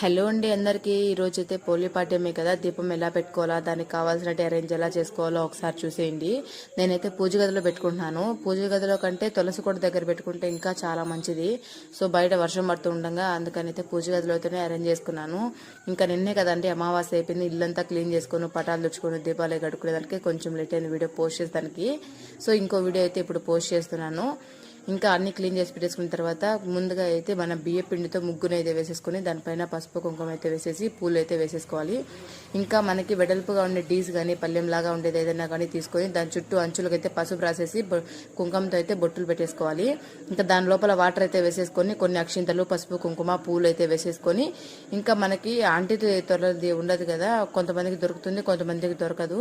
Hello అండి అందరికీ. ఈరోజు అయితే పోలి పాడ్యమే కదా, దీపం ఎలా పెట్టుకోవాలా, దానికి కావాల్సినట్టు అరేంజ్ ఎలా చేసుకోవాలో ఒకసారి చూసేయండి. నేనైతే పూజ గదిలో పెట్టుకుంటున్నాను. పూజ గదిలో కంటే తులసి కోట దగ్గర పెట్టుకుంటే ఇంకా చాలా మంచిది. సో బయట వర్షం పడుతూ ఉండగా అందుకని అయితే పూజ గదిలో అయితేనే అరేంజ్ చేసుకున్నాను. ఇంకా నిన్నే కదండి అమావాస్య అయిపోయింది, ఇల్లంతా క్లీన్ చేసుకుని పటాలు తెచ్చుకుని దీపాలు కడుక్కునేదానికి కొంచెం లేట్ అయింది వీడియో పోస్ట్ చేసేదానికి. సో ఇంకో వీడియో అయితే ఇప్పుడు పోస్ట్ చేస్తున్నాను. ఇంకా అన్ని క్లీన్ చేసి పెట్టేసుకున్న తర్వాత ముందుగా అయితే మన బియ్య పిండితో ముగ్గును అయితే వేసేసుకుని దానిపైన పసుపు కుంకుమ అయితే వేసేసి పూలు అయితే వేసేసుకోవాలి. ఇంకా మనకి వెడల్పుగా ఉండే డీస్ కానీ పల్లెంలాగా ఉండేది ఏదైనా కానీ తీసుకొని దాని చుట్టూ అంచులకైతే పసుపు రాసేసి కుంకుమతో అయితే బొట్టులు పెట్టేసుకోవాలి. ఇంకా దాని లోపల వాటర్ అయితే వేసేసుకొని కొన్ని అక్షింతలు పసుపు కుంకుమ పూలు అయితే వేసేసుకొని ఇంకా మనకి ఆంటీతో త్వరది ఉండదు కదా, కొంతమందికి దొరుకుతుంది కొంతమందికి దొరకదు.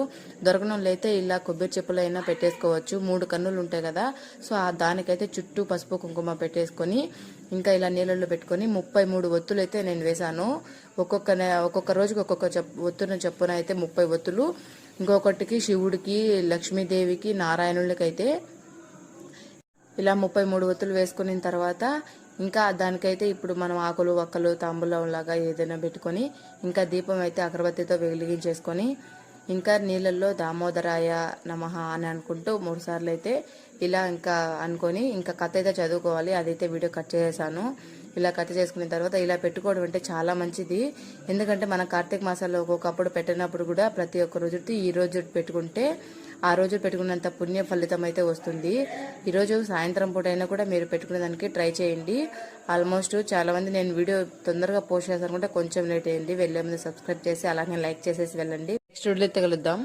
దొరకని వాళ్ళు అయితే ఇలా కొబ్బరి చెప్పులు అయినా పెట్టేసుకోవచ్చు. 3 కన్నులు ఉంటాయి కదా, సో దానికైతే చుట్టూ పసుపు కుంకుమ పెట్టేసుకొని ఇంకా ఇలా నీళ్ళల్లో పెట్టుకొని 33 ఒత్తులు అయితే నేను వేశాను. ఒక్కొక్క రోజుకి ఒక్కొక్క ఒత్తున చెప్పున అయితే 30 ఒత్తులు. ఇంకొకటికి శివుడికి, లక్ష్మీదేవికి, నారాయణులకి అయితే ఇలా 33 ఒత్తులు వేసుకున్న తర్వాత ఇంకా దానికైతే ఇప్పుడు మనం ఆకులు వక్కలు తాంబూలం లాగా ఏదైనా పెట్టుకొని ఇంకా దీపం అయితే అగరబత్తితో వెలిగించేసుకొని ఇంకా నీళ్ళల్లో దామోదరాయ నమః అని అనుకుంటూ 3 సార్లు అయితే ఇలా ఇంకా అనుకొని ఇంకా కథ అయితే చదువుకోవాలి. అదైతే వీడియో కట్ చేసేసాను. ఇలా కథ చేసుకున్న తర్వాత ఇలా పెట్టుకోవడం అంటే చాలా మంచిది. ఎందుకంటే మన కార్తీక మాసాల్లో ఒక్కొక్కప్పుడు పెట్టినప్పుడు కూడా ప్రతి ఒక్క రోజుకి ఈ రోజు పెట్టుకుంటే ఆ రోజు పెట్టుకున్నంత పుణ్య ఫలితం అయితే వస్తుంది. ఈరోజు సాయంత్రం పూట అయినా కూడా మీరు పెట్టుకునే దానికి ట్రై చేయండి. ఆల్మోస్ట్ చాలా మంది నేను వీడియో తొందరగా పోస్ట్ చేస్తాను కొంచెం లేట్ అయింది. వెళ్ళే ముందు సబ్స్క్రైబ్ చేసి అలాగే లైక్ చేసేసి వెళ్ళండి. నెక్స్ట్ వీడియో అయితే కలుద్దాం.